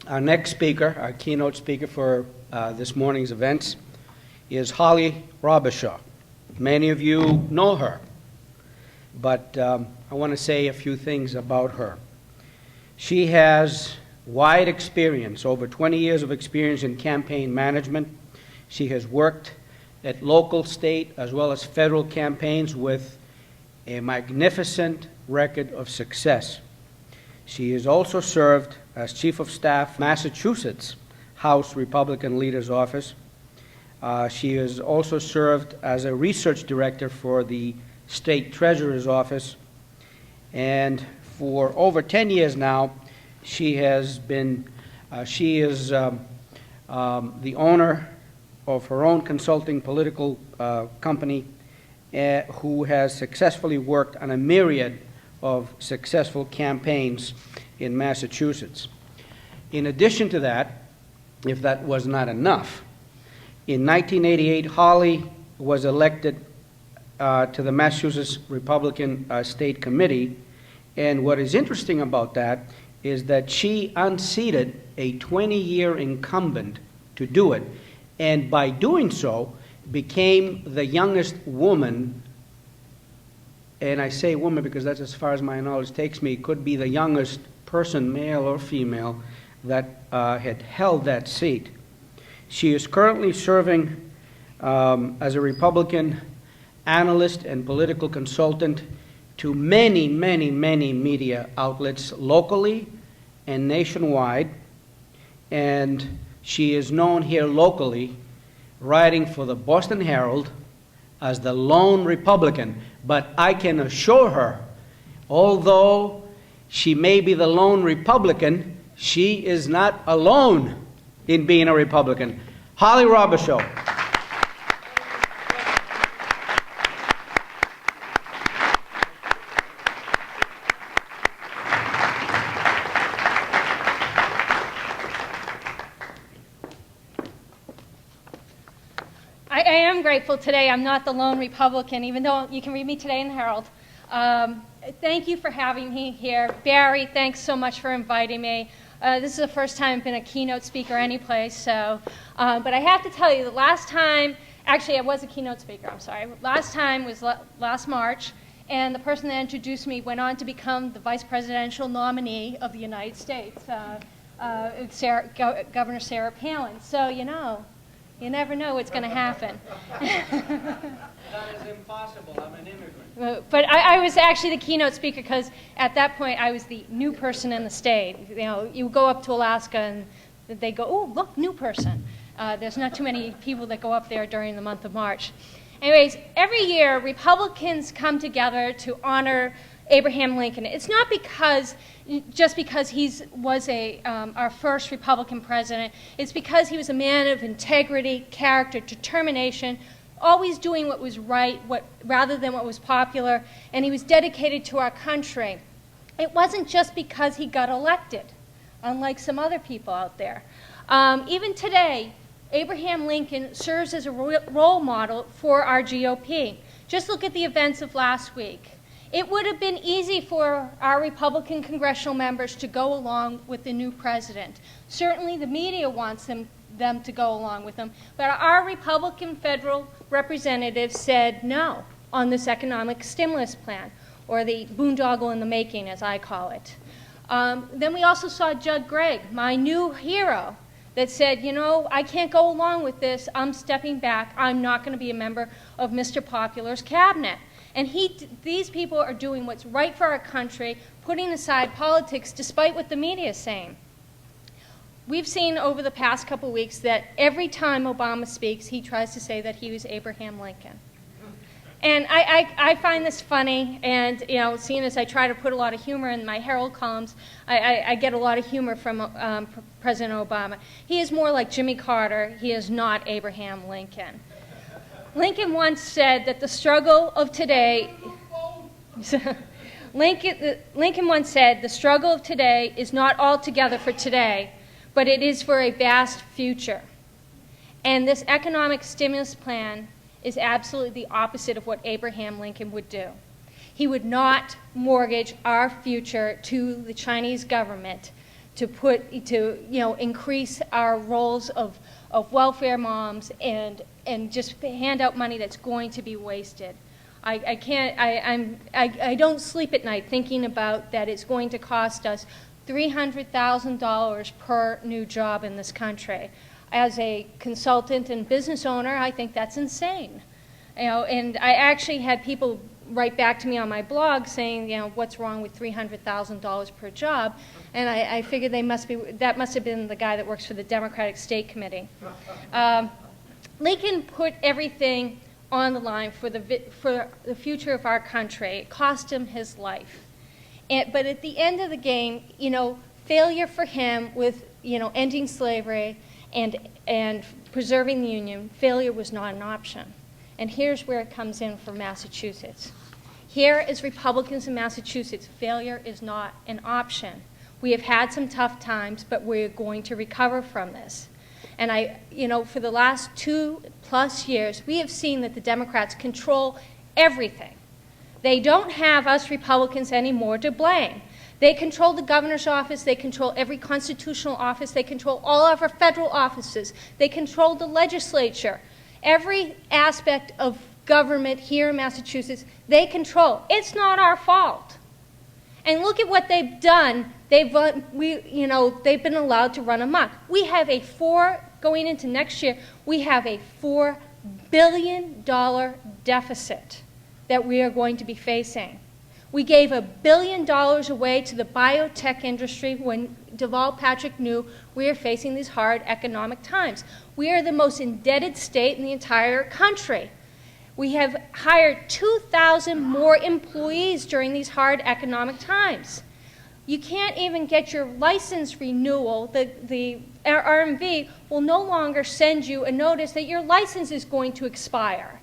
Our next speaker, our keynote speaker for this morning's events, is Holly Robichaud. Many of you know her, but I want to say a few things about her. She has wide experience, over 20 years of experience in campaign management. She has worked at local, state, as well as federal campaigns with a magnificent record of success. She has also served as Chief of Staff, Massachusetts House Republican Leader's Office. She has also served as a Research Director for the State Treasurer's Office. And for over 10 years now, she is the owner of her own consulting political company who has successfully worked on a myriad of successful campaigns in Massachusetts. In addition to that, if that was not enough, in 1988, Holly was elected to the Massachusetts Republican State Committee, and what is interesting about that is that she unseated a 20-year incumbent to do it, and by doing so, became the youngest woman, and I say woman because that's as far as my knowledge takes me, could be the youngest person, male or female, that had held that seat. She is currently serving as a Republican analyst and political consultant to many, many, many media outlets locally and nationwide, and she is known here locally, writing for the Boston Herald as the lone Republican. But I can assure her, although she may be the lone Republican, she is not alone in being a Republican. Holly Robichaud. I am grateful today. I'm not the lone Republican, even though you can read me today in the Herald. Thank you for having me here. Barry, thanks so much for inviting me. This is the first time I've been a keynote speaker anyplace, so, but I have to tell you, the last time, actually I was a keynote speaker, I'm sorry. Last time was last March, and the person that introduced me went on to become the vice presidential nominee of the United States, Governor Sarah Palin. So, you know, you never know what's going to happen. That is impossible. I'm an immigrant. But I was actually the keynote speaker because at that point I was the new person in the state. You know, you go up to Alaska and they go, oh, look, new person. There's not too many people that go up there during the month of March. Anyways, every year Republicans come together to honor Abraham Lincoln. It's not just because he was our first Republican president. It's because he was a man of integrity, character, determination, always doing what was right rather than what was popular, and he was dedicated to our country. It wasn't just because he got elected, unlike some other people out there. Even today, Abraham Lincoln serves as a role model for our GOP. Just look at the events of last week. It would have been easy for our Republican congressional members to go along with the new president. Certainly the media wants them to go along with him, but our Republican federal representatives said no on this economic stimulus plan, or the boondoggle in the making, as I call it. Then we also saw Judd Gregg, my new hero, that said, you know, I can't go along with this, I'm stepping back, I'm not going to be a member of Mr. Popular's cabinet. And these people are doing what's right for our country, putting aside politics despite what the media is saying. We've seen over the past couple weeks that every time Obama speaks, he tries to say that he was Abraham Lincoln. And I find this funny, and you know, seeing as I try to put a lot of humor in my Herald columns, I get a lot of humor from President Obama. He is more like Jimmy Carter. He is not Abraham Lincoln. Lincoln once said that the struggle of today Lincoln once said, the struggle of today is not altogether for today, but it is for a vast future. And this economic stimulus plan is absolutely the opposite of what Abraham Lincoln would do. He would not mortgage our future to the Chinese government increase our roles of welfare moms and just hand out money that's going to be wasted. I don't sleep at night thinking about that it's going to cost us $300,000 per new job in this country. As a consultant and business owner, I think that's insane. And I actually had people write back to me on my blog saying, what's wrong with $300,000 per job? And I figured that must have been the guy that works for the Democratic State Committee. Lincoln put everything on the line for the future of our country. It cost him his life. But at the end of the game, failure for him with, ending slavery and preserving the Union, failure was not an option. And here's where it comes in for Massachusetts. Here, as Republicans in Massachusetts, failure is not an option. We have had some tough times, but we're going to recover from this. And for the last 2+ years, we have seen that the Democrats control everything. They don't have us Republicans anymore to blame. They control the governor's office. They control every constitutional office. They control all of our federal offices. They control the legislature. Every aspect of government here in Massachusetts, they control. It's not our fault. And look at what they've done. They've been allowed to run amok. We have going into next year, we have a $4 billion deficit that we are going to be facing. We gave $1 billion away to the biotech industry when Deval Patrick knew we are facing these hard economic times. We are the most indebted state in the entire country. We have hired 2,000 more employees during these hard economic times. You can't even get your license renewal. The RMV will no longer send you a notice that your license is going to expire.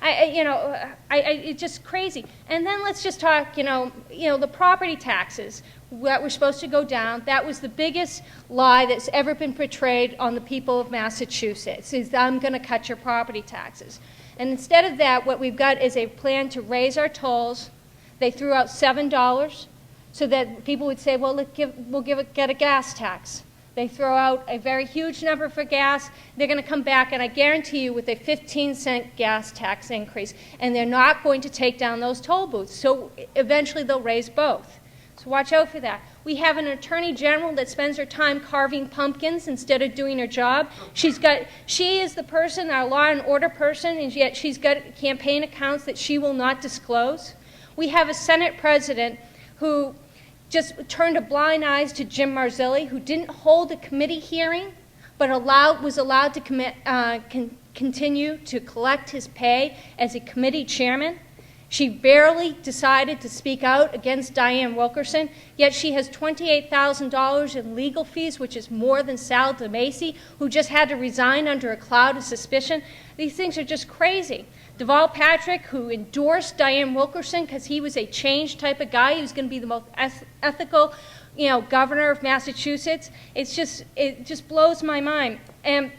It's just crazy. And then let's just talk, the property taxes that were supposed to go down. That was the biggest lie that's ever been portrayed on the people of Massachusetts, is I'm going to cut your property taxes. And instead of that, what we've got is a plan to raise our tolls. They threw out $7 so that people would say, well, get a gas tax. They throw out a very huge number for gas. They're going to come back, and I guarantee you, with a 15-cent gas tax increase, and they're not going to take down those toll booths. So eventually they'll raise both. So watch out for that. We have an attorney general that spends her time carving pumpkins instead of doing her job. She is the person, our law and order person, and yet she's got campaign accounts that she will not disclose. We have a Senate president who just turned a blind eye to Jim Marzilli, who didn't hold a committee hearing, but was allowed to continue to collect his pay as a committee chairman. She barely decided to speak out against Diane Wilkerson, yet she has $28,000 in legal fees, which is more than Sal DeMacy, who just had to resign under a cloud of suspicion. These things are just crazy. Deval Patrick, who endorsed Diane Wilkerson because he was a change type of guy, he was going to be the most ethical, governor of Massachusetts. It just blows my mind. And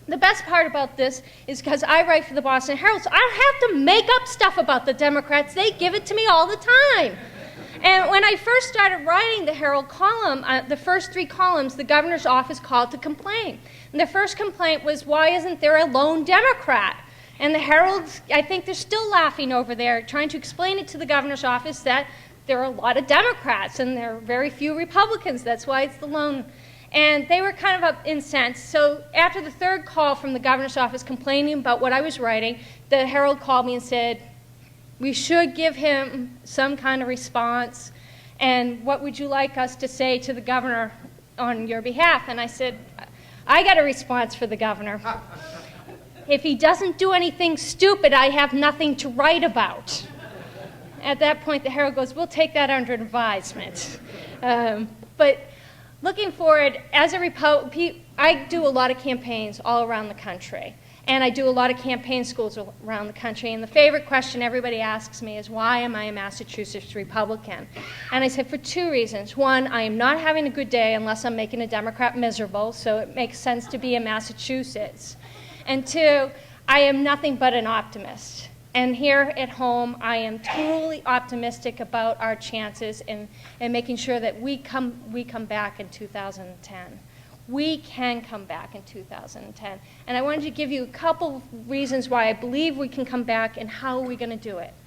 the best part about this is because I write for the Boston Herald, so I don't have to make up stuff about the Democrats. They give it to me all the time. And when I first started writing the Herald column, the first 3 columns, the governor's office called to complain. And the first complaint was, why isn't there a lone Democrat? And the Herald, I think they're still laughing over there, trying to explain it to the governor's office that there are a lot of Democrats and there are very few Republicans. That's why it's the lone. And they were kind of incensed. So after the 3rd call from the governor's office complaining about what I was writing, the Herald called me and said, we should give him some kind of response. And what would you like us to say to the governor on your behalf? And I said, I got a response for the governor. If he doesn't do anything stupid, I have nothing to write about. At that point, the Herald goes, we'll take that under advisement. But looking forward, as a Republican, I do a lot of campaigns all around the country. And I do a lot of campaign schools around the country. And the favorite question everybody asks me is, why am I a Massachusetts Republican? And I said, for 2 reasons. One, I am not having a good day unless I'm making a Democrat miserable, so it makes sense to be in Massachusetts. And 2, I am nothing but an optimist. And here at home, I am totally optimistic about our chances in making sure that we come back in 2010. We can come back in 2010. And I wanted to give you a couple reasons why I believe we can come back and how are we going to do it.